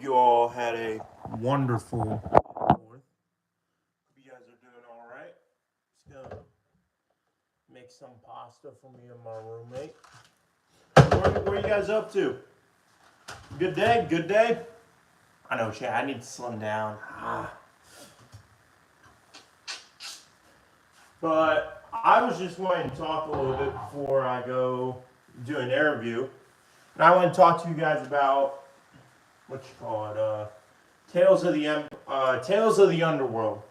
hope you all had a wonderful 4th. Hope you guys are doing all right. Just gonna make some pasta for me and my roommate. What are you guys up to? Good day? Good day? I know, Chad. I need to slim down. But I was just wanting to talk a little bit before I go do an interview. And I want to talk to you guys about what you call it, Tales of the Underworld.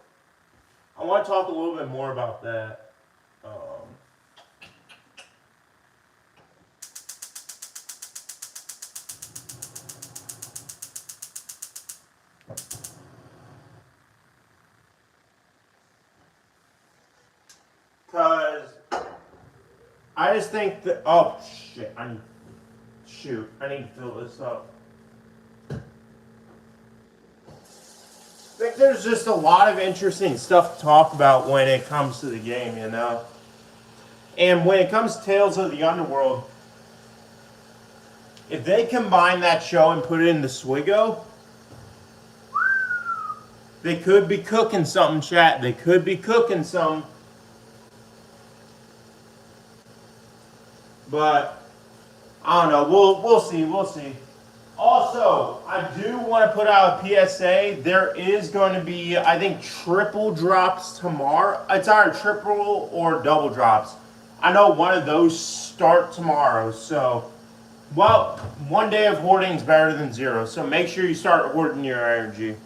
I want to talk a little bit more about that. Because I just think that, oh shit, I need to fill this up. I think there's just a lot of interesting stuff to talk about when it comes to the game, you know? And when it comes to Tales of the Underworld, if they combine that show and put it into Swigo, they could be cooking something, chat. They could be cooking something. But I don't know. We'll see. We'll see. Also, I do want to put out a PSA. There is going to be, I think, triple drops tomorrow. It's either triple or double drops. I know one of those start tomorrow. So, well, one day of hoarding is better than zero. So make sure you start hoarding your energy.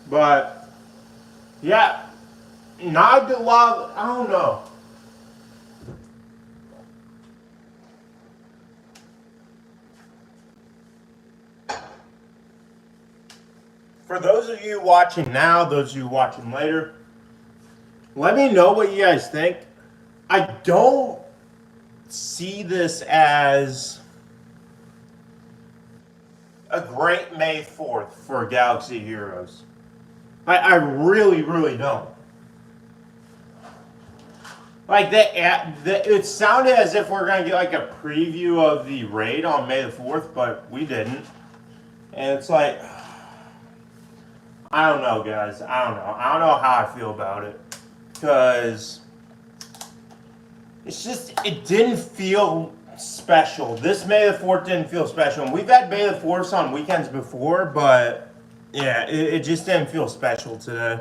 But, yeah, not a lot, I don't know. For those of you watching now, those of you watching later, let me know what you guys think. I don't see this as a great May 4th for Galaxy Heroes. I really, really don't. Like, it sounded as if we're going to get like a preview of the raid on May the 4th, but we didn't. And it's like, I don't know, guys. I don't know how I feel about it. Because it's just, it didn't feel special. This May the 4th didn't feel special. And we've had May the 4th on weekends before, but yeah, it just didn't feel special today.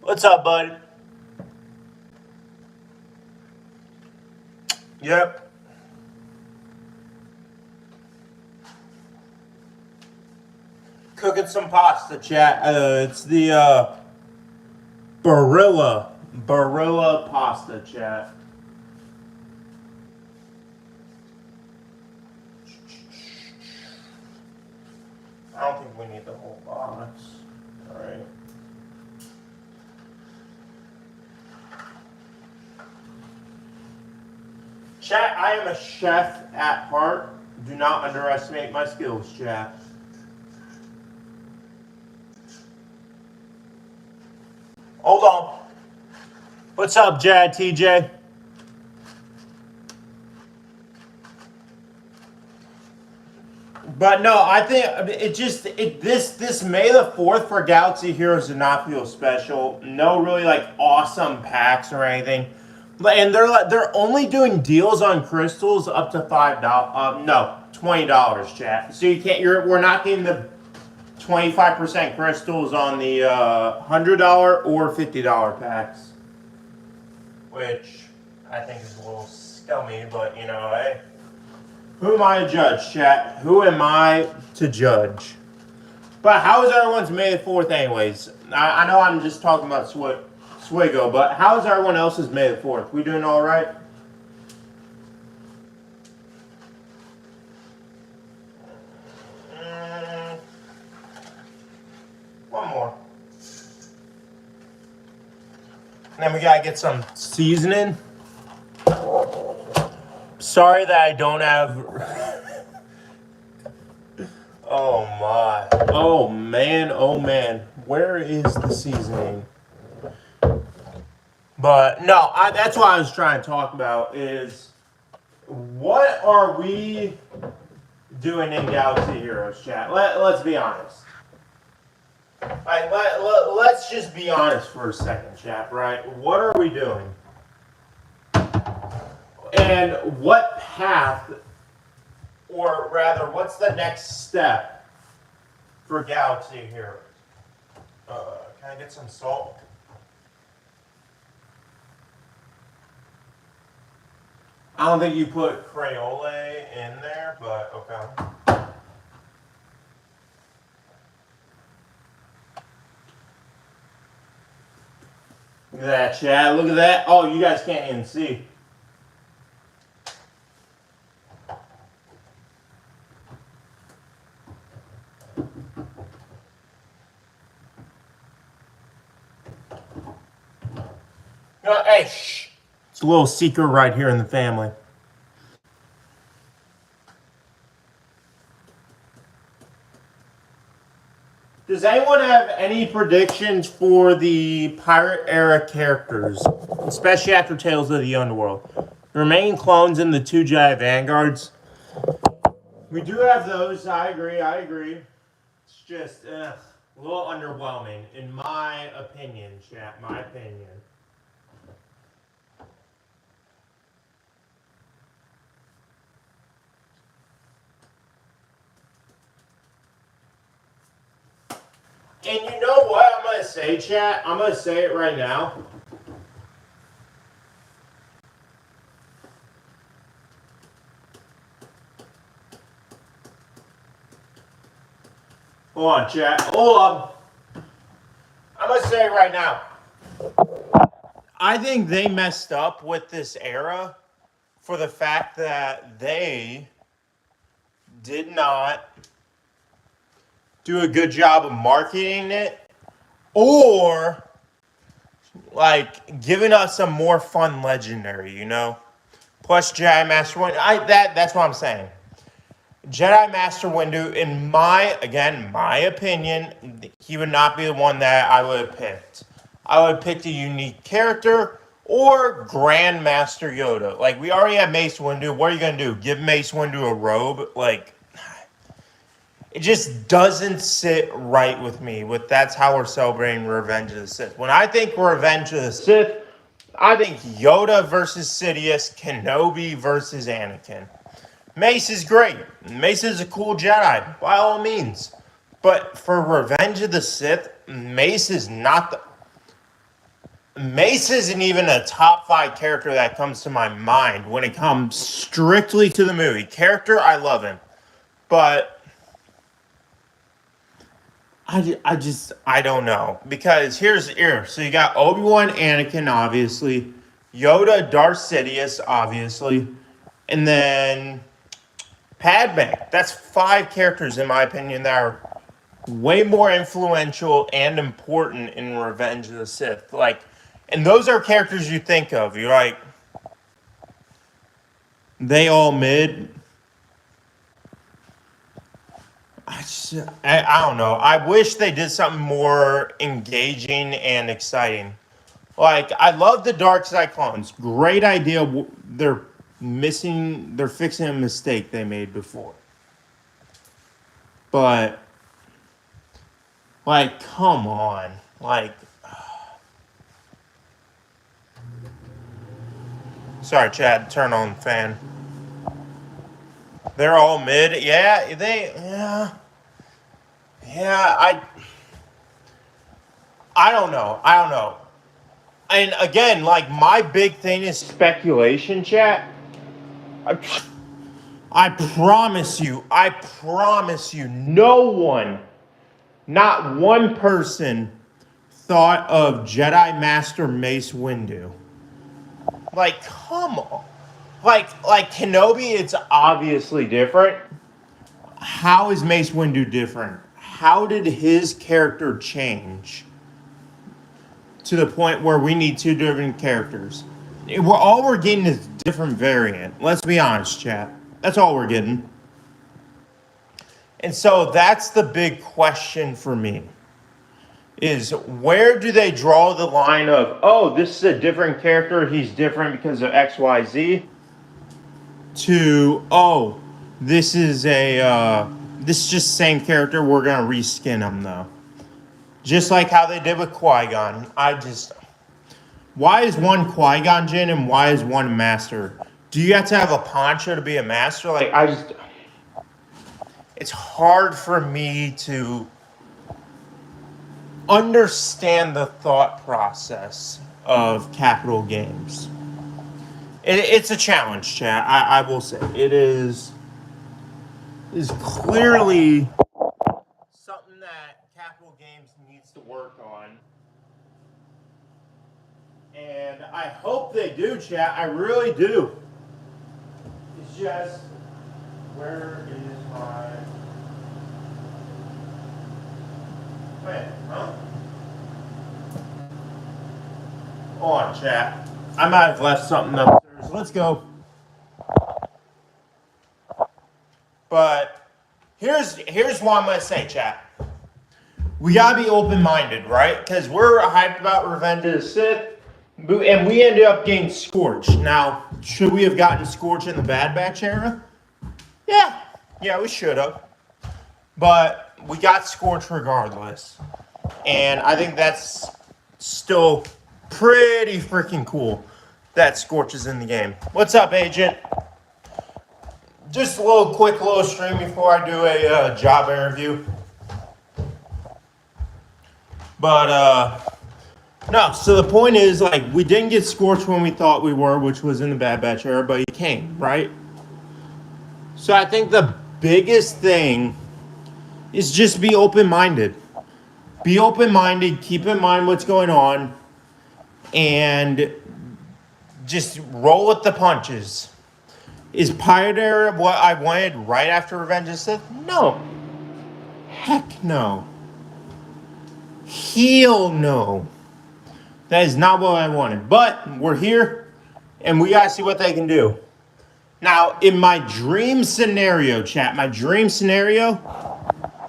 What's up, bud? Yep. Cooking some pasta, chat. It's the Barilla pasta, chat. I don't think we need the whole box. All right. Chat, I am a chef at heart. Do not underestimate my skills, chat. Hold on. What's up, Jad, TJ? But no, I think this May the 4th for Galaxy Heroes did not feel special. No really like awesome packs or anything. And they're only doing deals on crystals up to $5. No, $20, chat. So you can't. We're not getting the 25% crystals on the $100 or $50 packs, which I think is a little scummy. But you know, hey. Who am I to judge, chat? Who am I to judge? But how is everyone's May the 4th anyways? I know I'm just talking about Swigo, but how is everyone else's May the 4th? We doing all right? One more. And then we gotta get some seasoning. Sorry that I don't have. Oh my. Oh man. Where is the seasoning? But no, that's what I was trying to talk about is what are we doing in Galaxy Heroes chat? Let's be honest. Let's just be honest for a second, chat, right? What are we doing? And what path, or rather, what's the next step for Galaxy Heroes? Can I get some salt? I don't think you put Crayola in there, but okay. Look at that, Chad. Look at that. Oh, you guys can't even see. Hey, shh. It's a little secret right here in the family. Does anyone have any predictions for the Pirate Era characters, especially after Tales of the Underworld? The remaining clones in the 2 Jedi Vanguards. We do have those. I agree. It's just a little underwhelming, in my opinion, chat. My opinion. And you know what I'm going to say, chat? I'm going to say it right now. Hold on, chat. Hold on. I'm going to say it right now. I think they messed up with this era for the fact that they did not do a good job of marketing it or like giving us a more fun legendary, you know? Plus Jedi Master Windu. That's what I'm saying. Jedi Master Windu, in my opinion, he would not be the one that I would have picked. I would have picked a unique character or Grandmaster Yoda. Like, we already have Mace Windu. What are you going to do? Give Mace Windu a robe? Like, it just doesn't sit right with me. That's how we're celebrating Revenge of the Sith. When I think Revenge of the Sith, I think Yoda versus Sidious, Kenobi versus Anakin. Mace is great. Mace is a cool Jedi, by all means. But for Revenge of the Sith, Mace is not the... Mace isn't even a top 5 character that comes to my mind when it comes strictly to the movie. Character, I love him. But I don't know. Because here's here. So you got Obi-Wan, Anakin, obviously. Yoda, Darth Sidious, obviously. And then Padme. That's 5 characters, in my opinion, that are way more influential and important in Revenge of the Sith. Like, and those are characters you think of. You're like, they all mid. I don't know. I wish they did something more engaging and exciting. Like, I love the Dark Side clones. Great idea. They're fixing a mistake they made before. But, like, come on. Like, sorry, Chad, turn on the fan. They're all mid. Yeah. I don't know. And again, like, my big thing is speculation, chat. I promise you, no one, not one person thought of Jedi Master Mace Windu. Like, come on. Like Kenobi, it's obviously different. How is Mace Windu different? How did his character change to the point where we need 2 different characters? All we're getting is different variant. Let's be honest, chat. That's all we're getting. And so that's the big question for me. is where do they draw the line of, oh, this is a different character, he's different because of XYZ, to, oh, this is just the same character, we're gonna reskin him though. Just like how they did with Qui-Gon. Why is one Qui-Gon Jinn and why is one Master? Do you have to have a poncho to be a Master? Like, it's hard for me to understand the thought process of Capital Games. It's a challenge, chat. I will say. It is clearly something that Capital Games needs to work on. And I hope they do, chat. I really do. It's just, where is my... Wait, huh? Hold on, chat. I might have left something upstairs. Let's go. But here's what I'm gonna say, chat. We gotta be open-minded, right? Because we're hyped about Revenge of the Sith, and we ended up getting Scorch. Now, should we have gotten Scorch in the Bad Batch era? Yeah, we should have. But we got Scorch regardless. And I think that's still pretty freaking cool that Scorch is in the game. What's up, Agent? Just a quick little stream before I do a job interview. But, no, so the point is, like, we didn't get Scorch when we thought we were, which was in the Bad Batch era, but he came, right? So I think the biggest thing is just be open-minded. Be open-minded, keep in mind what's going on, and just roll with the punches. Is Pirate Era what I wanted right after Revenge of the Sith? No. Heck no. Hell no. That is not what I wanted. But we're here, and we gotta see what they can do. Now, in my dream scenario, chat,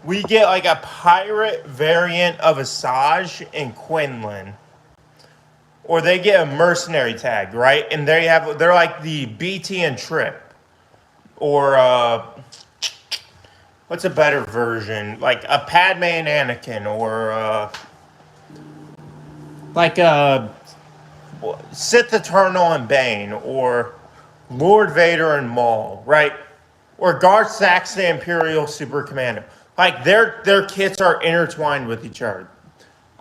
we get like a pirate variant of Asajj and Quinlan. Or they get a mercenary tag, right? And they're like the BT and Trip. Or what's a better version? Like a Padme and Anakin, or like a Sith Eternal and Bane, or Lord Vader and Maul, right? Or Garth Saxon Imperial Super Commando. Like their kits are intertwined with each other.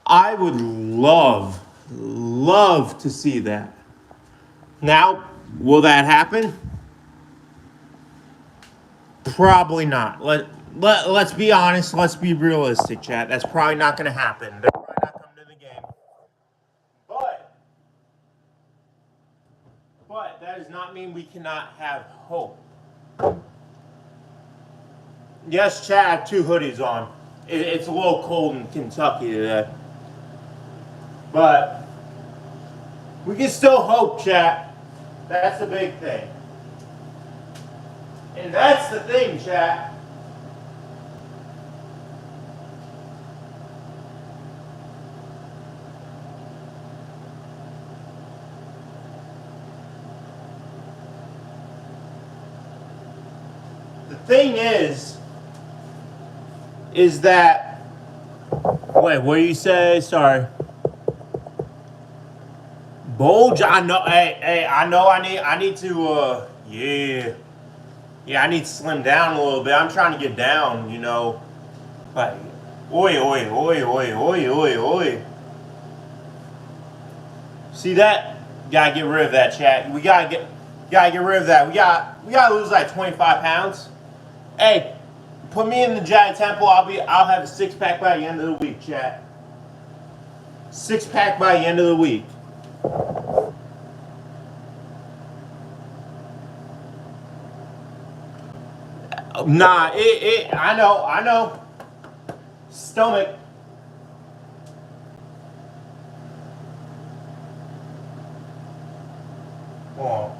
I would love to see that. Now, will that happen? Probably not. Let's be honest. Let's be realistic, chat. That's probably not going to happen. They're probably not coming to the game. But that does not mean we cannot have hope. Yes, chat, I have two hoodies on. It's a little cold in Kentucky today. But we can still hope, chat. That's the big thing. And that's the thing, chat. The thing is that, wait, what do you say? Sorry. Bulge, I know. Hey, I know. I need to. Yeah. I need to slim down a little bit. I'm trying to get down. You know, like, oi. See that? Gotta get rid of that, chat. We gotta get rid of that. We gotta lose like 25 pounds. Hey, put me in the Giant Temple. I'll have a 6-pack by the end of the week, chat. 6-pack by the end of the week. Nah, I know. Stomach. Oh.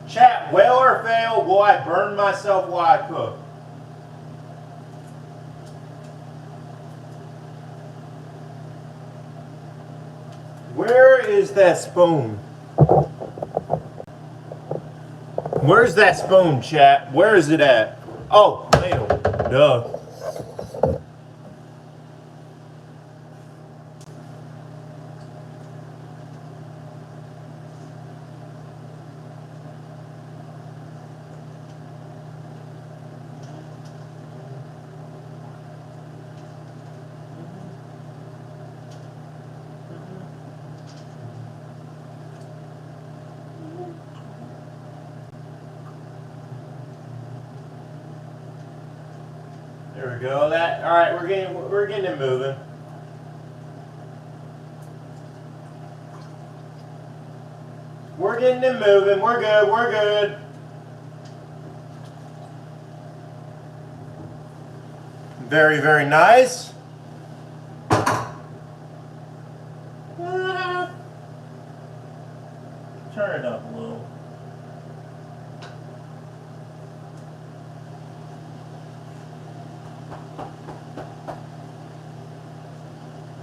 Chat, well or fail, will I burn myself while I cook? is that spoon? Where's that spoon, chat? Where is it at? Oh, ladle. Duh. There we go. That all right. We're getting it moving. We're getting it moving. We're good. We're good. Very, very nice. Turn it up a little.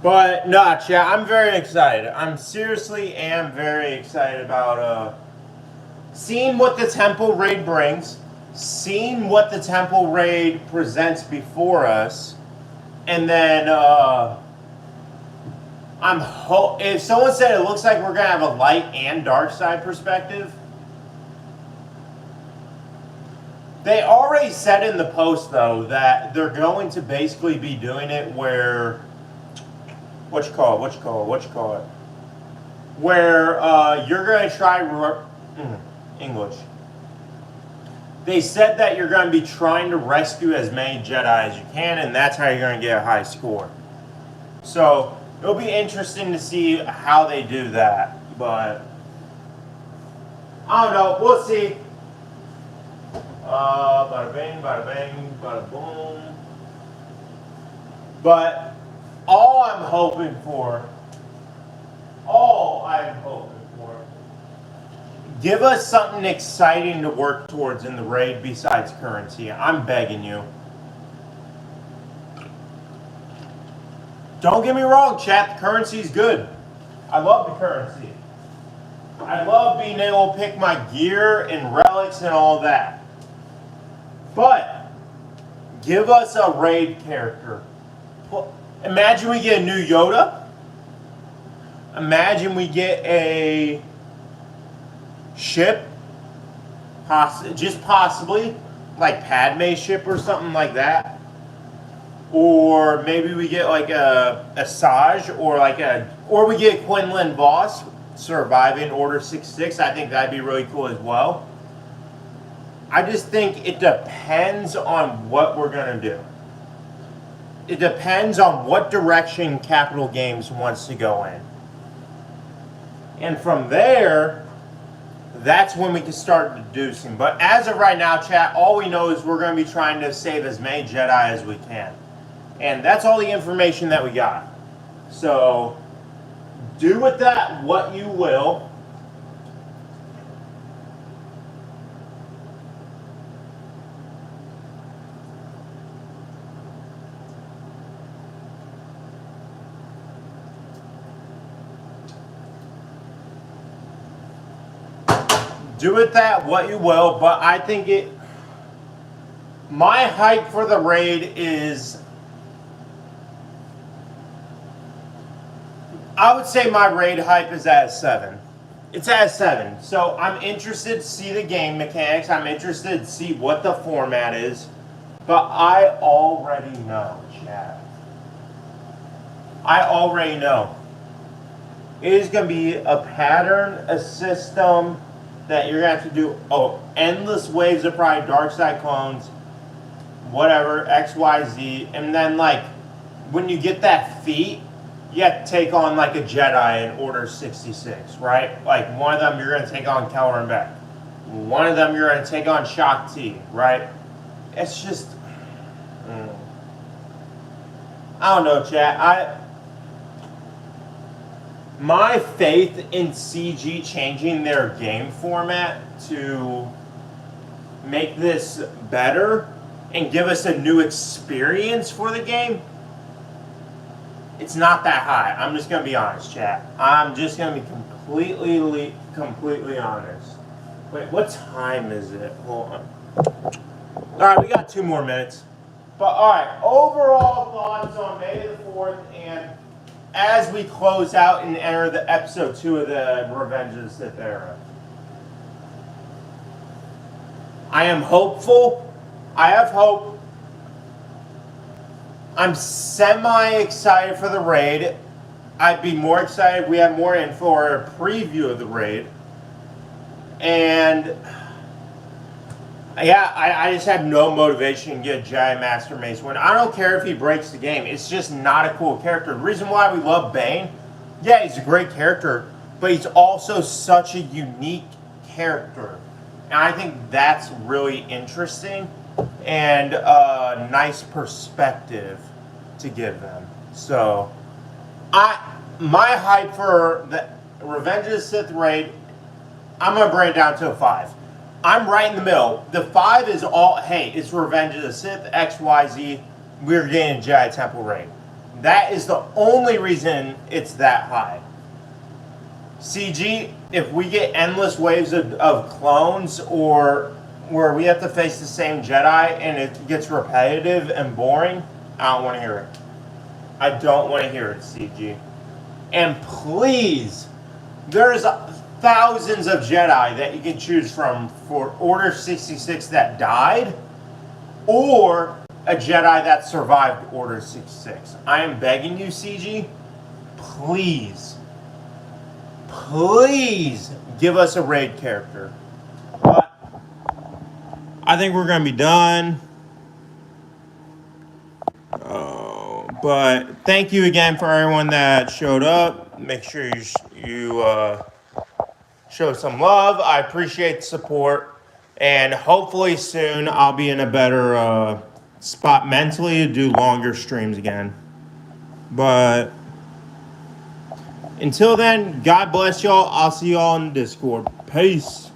But no, chat, I'm very excited. I'm seriously am very excited about seeing what the Temple Raid brings, seeing what the Temple Raid presents before us, and then if someone said it looks like we're gonna have a light and dark side perspective. They already said in the post though that they're going to basically be doing it where what you call it? Where you're going to try English. They said that you're going to be trying to rescue as many Jedi as you can, and that's how you're going to get a high score. So it'll be interesting to see how they do that, but I don't know. We'll see. Bada bing, bada boom. But all I'm hoping for, give us something exciting to work towards in the raid besides currency. I'm begging you. Don't get me wrong, chat, the currency's good. I love the currency. I love being able to pick my gear and relics and all that. But give us a raid character. Imagine we get a new Yoda. Imagine we get a ship. Just possibly. Like Padme's ship or something like that. Or maybe we get like a Saj or we get Quinlan Voss surviving Order 66. I think that'd be really cool as well. I just think it depends on what we're going to do. It depends on what direction Capital Games wants to go in. And from there, that's when we can start deducing. But as of right now, chat, all we know is we're going to be trying to save as many Jedi as we can. And that's all the information that we got. So, do with that what you will. Do with that what you will, but I think my hype for the raid is, I would say my raid hype is at 7. It's at 7. So I'm interested to see the game mechanics. I'm interested to see what the format is. But I already know, chat. I already know. It is going to be a pattern, a system that you're going to have to do endless waves of probably dark side clones, whatever, X, Y, Z. And then, like, when you get that feat, you have to take on, like, a Jedi in Order 66, right? Like, one of them you're going to take on Keller and Beck. One of them you're going to take on Shock T, right? It's just... I don't know, chat. My faith in CG changing their game format to make this better and give us a new experience for the game It's not that high. I'm just gonna be honest, chat. I'm just gonna be completely honest. Wait, what time is it? Hold on. All right, we got 2 more minutes. But all right, overall thoughts on May the 4th, and as we close out and enter the episode 2 of the Revenge of the Sith era. I am hopeful. I have hope. I'm semi-excited for the raid. I'd be more excited if we have more info or a preview of the raid. And yeah, I just have no motivation to get a Jedi Master Mace Windu. I don't care if he breaks the game. It's just not a cool character. The reason why we love Bane, yeah, he's a great character, but he's also such a unique character. And I think that's really interesting and a nice perspective to give them. So, my hype for the Revenge of the Sith raid, I'm going to bring it down to a 5. I'm right in the middle. The 5 is all, hey, it's Revenge of the Sith, XYZ, we're getting a Jedi Temple raid. That is the only reason it's that high. CG, if we get endless waves of clones, or where we have to face the same Jedi and it gets repetitive and boring, I don't want to hear it. I don't want to hear it, CG. And please, there's thousands of Jedi that you can choose from for Order 66 that died, or a Jedi that survived Order 66. I am begging you, CG, please give us a raid character. But I think we're going to be done. But thank you again for everyone that showed up. Make sure you show some love. I appreciate the support. And hopefully soon I'll be in a better spot mentally to do longer streams again. But until then, God bless y'all. I'll see y'all on Discord. Peace.